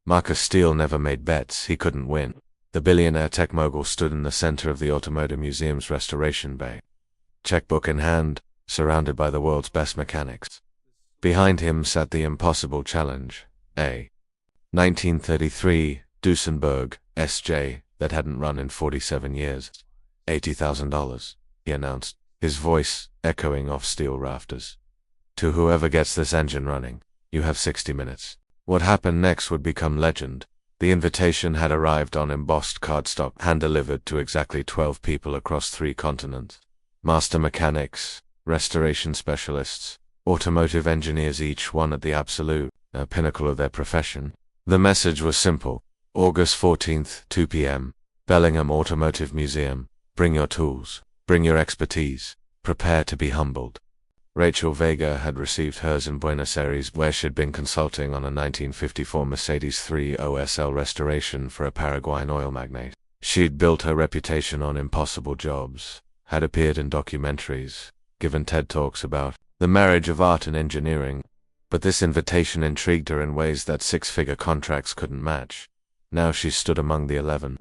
Marcus Steele never made bets he couldn't win. The billionaire tech mogul stood in the center of the Automotive Museum's restoration bay, checkbook in hand, surrounded by the world's best mechanics. Behind him sat the impossible challenge, a 1933 Duesenberg SJ that hadn't run in 47 years. $80,000, he announced, his voice echoing off steel rafters. To whoever gets this engine running, you have 60 minutes. What happened next would become legend. The invitation had arrived on embossed cardstock, hand-delivered to exactly 12 people across 3 continents. Master mechanics, restoration specialists, automotive engineers, each one at the absolute pinnacle of their profession. The message was simple. August 14th, 2 p.m., Bellingham Automotive Museum. Bring your tools. Bring your expertise. Prepare to be humbled. Rachel Vega had received hers in Buenos Aires, where she'd been consulting on a 1954 Mercedes 3 OSL restoration for a Paraguayan oil magnate. She'd built her reputation on impossible jobs, had appeared in documentaries, given TED Talks about the marriage of art and engineering. But this invitation intrigued her in ways that 6-figure contracts couldn't match. Now she stood among the 11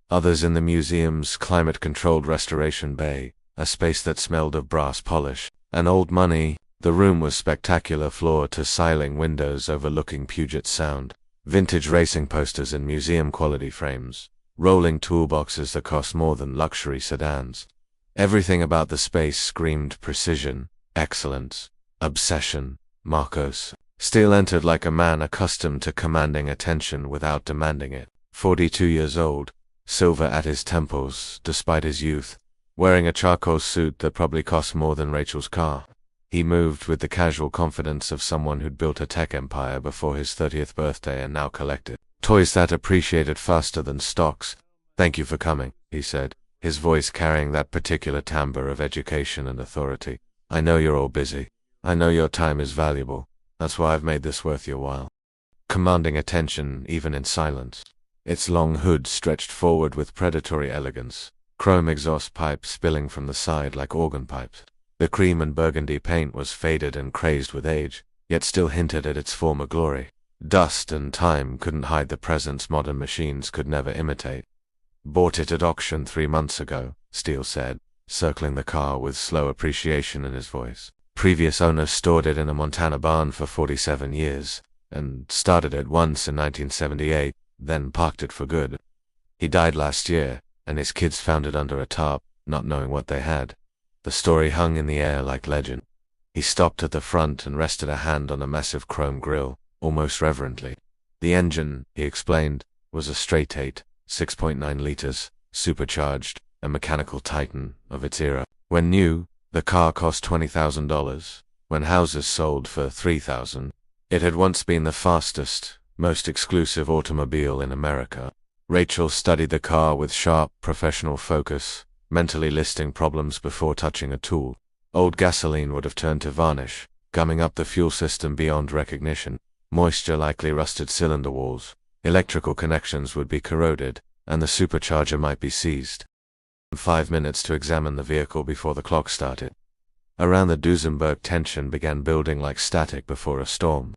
others in the museum's climate-controlled restoration bay, a space that smelled of brass polish and old money. The room was spectacular, floor-to-ceiling windows overlooking Puget Sound, vintage racing posters in museum-quality frames, rolling toolboxes that cost more than luxury sedans. Everything about the space screamed precision, excellence, obsession. Marcus Steele entered like a man accustomed to commanding attention without demanding it. 42 years old, silver at his temples despite his youth, wearing a charcoal suit that probably cost more than Rachel's car. He moved with the casual confidence of someone who'd built a tech empire before his 30th birthday and now collected toys that appreciated faster than stocks. "Thank you for coming," he said, his voice carrying that particular timbre of education and authority. "I know you're all busy. I know your time is valuable. That's why I've made this worth your while." Commanding attention even in silence. Its long hood stretched forward with predatory elegance, chrome exhaust pipes spilling from the side like organ pipes. The cream and burgundy paint was faded and crazed with age, yet still hinted at its former glory. Dust and time couldn't hide the presence modern machines could never imitate. "Bought it at auction 3 months ago," Steele said, circling the car with slow appreciation in his voice. Previous owners stored it in a Montana barn for 47 years, and started it once in 1978, then parked it for good. He died last year, and his kids found it under a tarp, not knowing what they had. The story hung in the air like legend. He stopped at the front and rested a hand on a massive chrome grille, almost reverently. The engine, he explained, was a straight 8, 6.9 liters, supercharged, a mechanical titan of its era. When new, the car cost $20,000. When houses sold for $3,000, it had once been the fastest, most exclusive automobile in America. Rachel studied the car with sharp, professional focus, mentally listing problems before touching a tool. Old gasoline would have turned to varnish, gumming up the fuel system beyond recognition. Moisture likely rusted cylinder walls. Electrical connections would be corroded, and the supercharger might be seized. 5 minutes to examine the vehicle before the clock started. Around the Duesenberg, tension began building like static before a storm.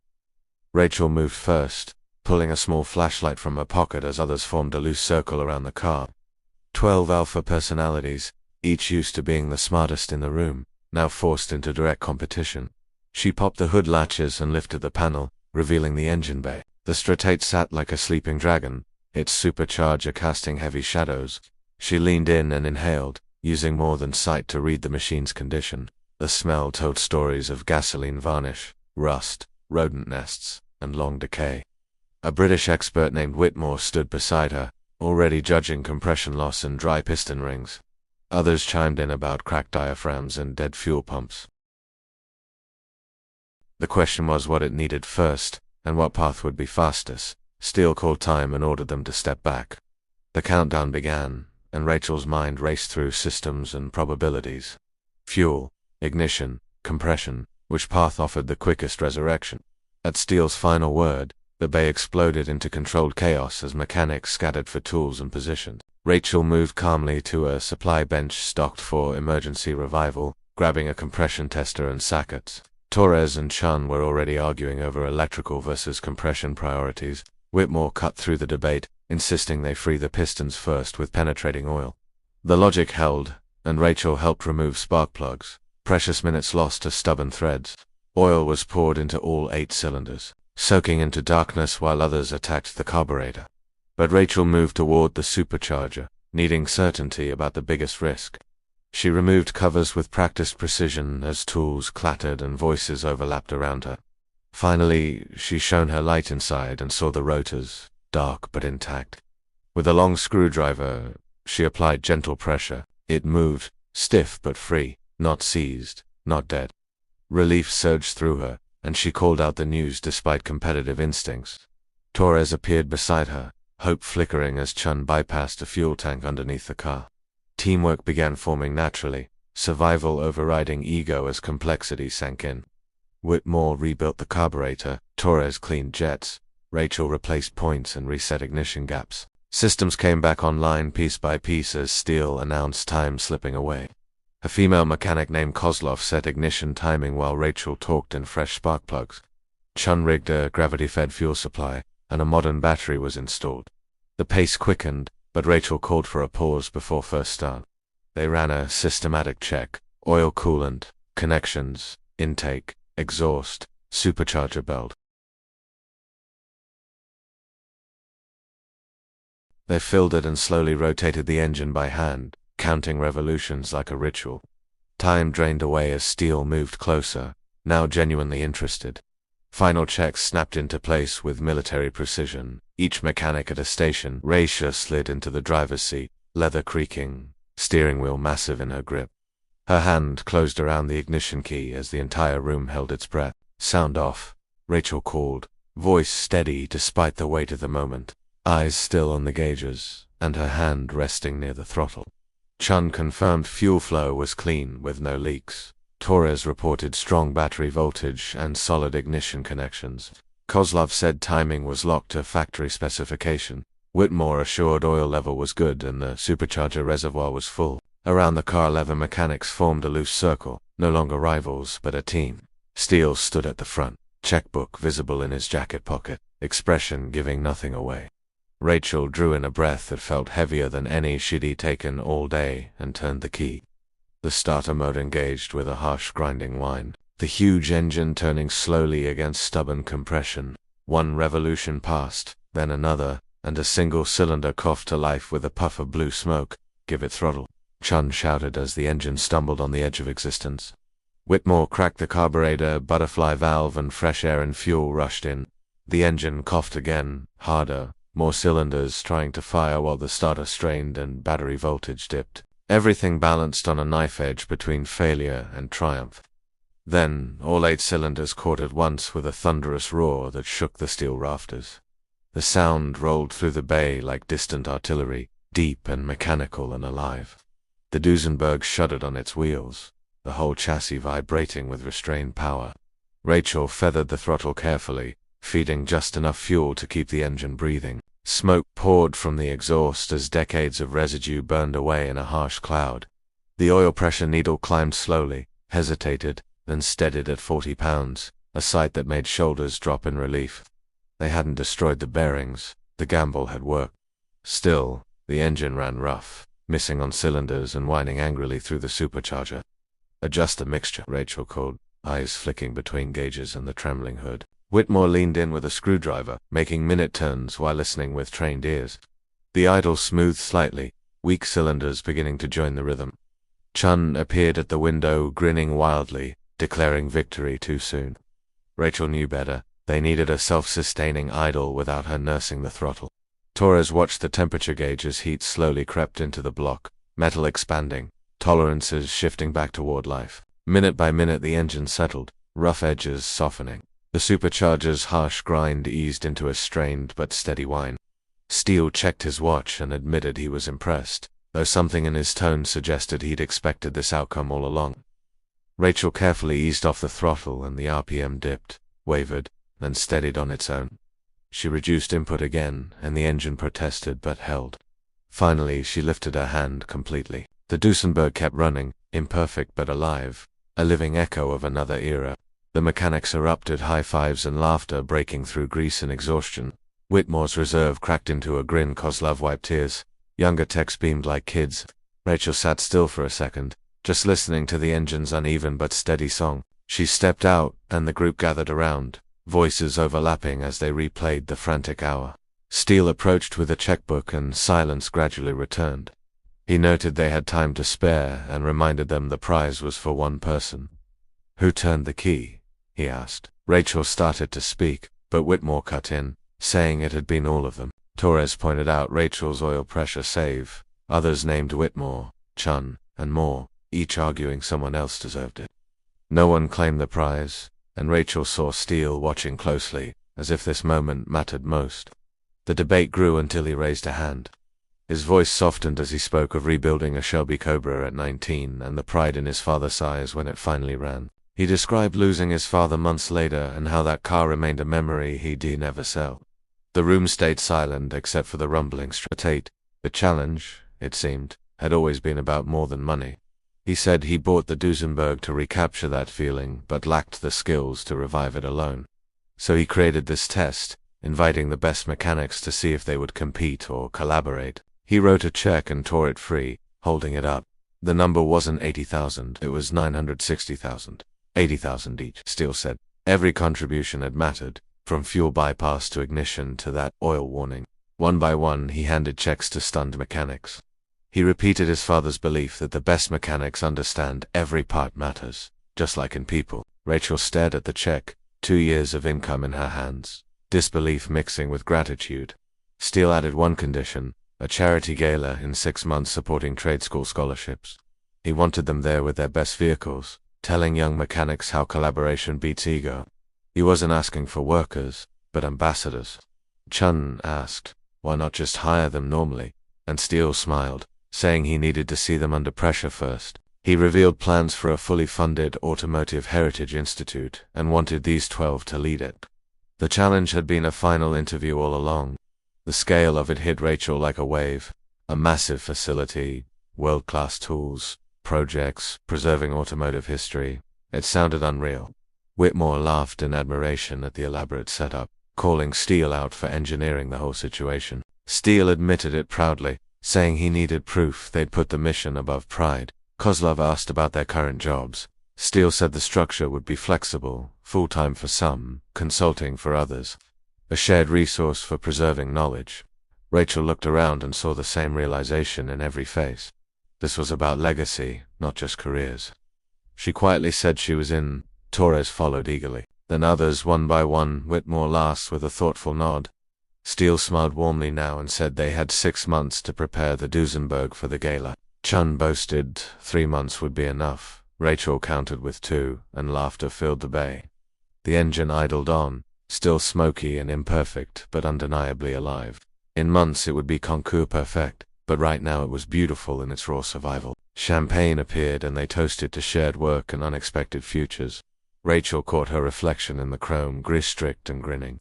Rachel moved first, pulling a small flashlight from her pocket as others formed a loose circle around the car. 12 alpha personalities, each used to being the smartest in the room, now forced into direct competition. She popped the hood latches and lifted the panel, revealing the engine bay. The Strattate sat like a sleeping dragon, its supercharger casting heavy shadows. She leaned in and inhaled, using more than sight to read the machine's condition. The smell told stories of gasoline varnish, rust, rodent nests, and long decay. A British expert named Whitmore stood beside her, already judging compression loss and dry piston rings. Others chimed in about cracked diaphragms and dead fuel pumps. The question was what it needed first, and what path would be fastest. Steele called time and ordered them to step back. The countdown began, and Rachel's mind raced through systems and probabilities. Fuel, ignition, compression, which path offered the quickest resurrection? At Steele's final word, the bay exploded into controlled chaos as mechanics scattered for tools and positions. Rachel moved calmly to a supply bench stocked for emergency revival, grabbing a compression tester and sockets. Torres and Chun were already arguing over electrical versus compression priorities, Whitmore cut through the debate, insisting they free the pistons first with penetrating oil. The logic held, and Rachel helped remove spark plugs. Precious minutes lost to stubborn threads. Oil was poured into all 8 cylinders, soaking into darkness while others attacked the carburetor. But Rachel moved toward the supercharger, needing certainty about the biggest risk. She removed covers with practiced precision as tools clattered and voices overlapped around her. Finally, she shone her light inside and saw the rotors, dark but intact. With a long screwdriver, she applied gentle pressure. It moved, stiff but free, not seized, not dead. Relief surged through her, and she called out the news despite competitive instincts. Torres appeared beside her, hope flickering as Chun bypassed a fuel tank underneath the car. Teamwork began forming naturally, survival overriding ego as complexity sank in. Whitmore rebuilt the carburetor, Torres cleaned jets, Rachel replaced points and reset ignition gaps. Systems came back online piece by piece as Steele announced time slipping away. A female mechanic named Kozlov set ignition timing while Rachel talked in fresh spark plugs. Chun rigged a gravity-fed fuel supply, and a modern battery was installed. The pace quickened, but Rachel called for a pause before first start. They ran a systematic check: oil coolant, connections, intake, exhaust, supercharger belt. They filled it and slowly rotated the engine by hand, counting revolutions like a ritual. Time drained away as Steele moved closer, now genuinely interested. Final checks snapped into place with military precision. Each mechanic at a station, Raisha slid into the driver's seat, leather creaking, steering wheel massive in her grip. Her hand closed around the ignition key as the entire room held its breath. Sound off, Rachel called, voice steady despite the weight of the moment, eyes still on the gauges, and her hand resting near the throttle. Chun confirmed fuel flow was clean with no leaks. Torres reported strong battery voltage and solid ignition connections. Kozlov said timing was locked to factory specification. Whitmore assured oil level was good and the supercharger reservoir was full. Around the car, 11 mechanics formed a loose circle, no longer rivals but a team. Steele stood at the front, checkbook visible in his jacket pocket, expression giving nothing away. Rachel drew in a breath that felt heavier than any she'd taken all day and turned the key. The starter mode engaged with a harsh grinding whine, the huge engine turning slowly against stubborn compression. One revolution passed, then another, and a single cylinder coughed to life with a puff of blue smoke. "Give it throttle," Chun shouted as the engine stumbled on the edge of existence. Whitmore cracked the carburetor, butterfly valve, and fresh air and fuel rushed in. The engine coughed again, harder, more cylinders trying to fire while the starter strained and battery voltage dipped. Everything balanced on a knife edge between failure and triumph. Then, all 8 cylinders caught at once with a thunderous roar that shook the steel rafters. The sound rolled through the bay like distant artillery, deep and mechanical and alive. The Duesenberg shuddered on its wheels, the whole chassis vibrating with restrained power. Rachel feathered the throttle carefully, feeding just enough fuel to keep the engine breathing. Smoke poured from the exhaust as decades of residue burned away in a harsh cloud. The oil pressure needle climbed slowly, hesitated, then steadied at 40 pounds, a sight that made shoulders drop in relief. They hadn't destroyed the bearings, the gamble had worked. Still, the engine ran rough, missing on cylinders and whining angrily through the supercharger. "Adjust the mixture," Rachel called, eyes flicking between gauges and the trembling hood. Whitmore leaned in with a screwdriver, making minute turns while listening with trained ears. The idle smoothed slightly, weak cylinders beginning to join the rhythm. Chun appeared at the window, grinning wildly, declaring victory too soon. Rachel knew better. They needed a self-sustaining idle without her nursing the throttle. Torres watched the temperature gauge as heat slowly crept into the block, metal expanding, tolerances shifting back toward life. Minute by minute the engine settled, rough edges softening. The supercharger's harsh grind eased into a strained but steady whine. Steele checked his watch and admitted he was impressed, though something in his tone suggested he'd expected this outcome all along. Rachel carefully eased off the throttle and the RPM dipped, wavered, then steadied on its own. She reduced input again, and the engine protested but held. Finally, she lifted her hand completely. The Duesenberg kept running, imperfect but alive, a living echo of another era. The mechanics erupted high fives and laughter breaking through grease and exhaustion. Whitmore's reserve cracked into a grin. Kozlov wiped tears. Younger techs beamed like kids. Rachel sat still for a second, just listening to the engine's uneven but steady song. She stepped out, and the group gathered around, voices overlapping as they replayed the frantic hour. Steele approached with a checkbook, and silence gradually returned. He noted they had time to spare and reminded them the prize was for one person. "Who turned the key?" he asked. Rachel started to speak, but Whitmore cut in, saying it had been all of them. Torres pointed out Rachel's oil pressure save. Others named Whitmore, Chun, and more, each arguing someone else deserved it. No one claimed the prize, and Rachel saw Steele watching closely, as if this moment mattered most. The debate grew until he raised a hand. His voice softened as he spoke of rebuilding a Shelby Cobra at 19 and the pride in his father's eyes when it finally ran. He described losing his father months later and how that car remained a memory he'd never sell. The room stayed silent except for the rumbling straight. The challenge, it seemed, had always been about more than money. He said he bought the Duesenberg to recapture that feeling but lacked the skills to revive it alone. So he created this test, inviting the best mechanics to see if they would compete or collaborate. He wrote a check and tore it free, holding it up. The number wasn't 80,000, it was 960,000. 80,000 each, Steele said. Every contribution had mattered, from fuel bypass to ignition to that oil warning. One by one, he handed checks to stunned mechanics. He repeated his father's belief that the best mechanics understand every part matters, just like in people. Rachel stared at the check, 2 years of income in her hands, disbelief mixing with gratitude. Steele added one condition, a charity gala in 6 months supporting trade school scholarships. He wanted them there with their best vehicles, telling young mechanics how collaboration beats ego. He wasn't asking for workers, but ambassadors. Chun asked, why not just hire them normally? And Steele smiled, saying he needed to see them under pressure first. He revealed plans for a fully funded Automotive Heritage Institute and wanted these 12 to lead it. The challenge had been a final interview all along. The scale of it hit Rachel like a wave. A massive facility, world-class tools, projects, preserving automotive history. It sounded unreal. Whitmore laughed in admiration at the elaborate setup, calling Steele out for engineering the whole situation. Steele admitted it proudly, saying he needed proof they'd put the mission above pride. Kozlov asked about their current jobs. Steele said the structure would be flexible, full-time for some, consulting for others. A shared resource for preserving knowledge. Rachel looked around and saw the same realization in every face. This was about legacy, not just careers. She quietly said she was in. Torres followed eagerly. Then others, one by one, Whitmore last with a thoughtful nod. Steele smiled warmly now and said they had 6 months to prepare the Duesenberg for the gala. Chun boasted 3 months would be enough. Rachel countered with 2, and laughter filled the bay. The engine idled on, still smoky and imperfect, but undeniably alive. In months it would be concours perfect, but right now it was beautiful in its raw survival. Champagne appeared and they toasted to shared work and unexpected futures. Rachel caught her reflection in the chrome, strict and grinning.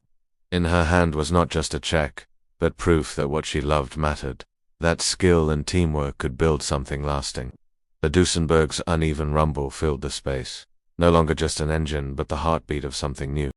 In her hand was not just a check, but proof that what she loved mattered, that skill and teamwork could build something lasting. The Duesenberg's uneven rumble filled the space, no longer just an engine but the heartbeat of something new.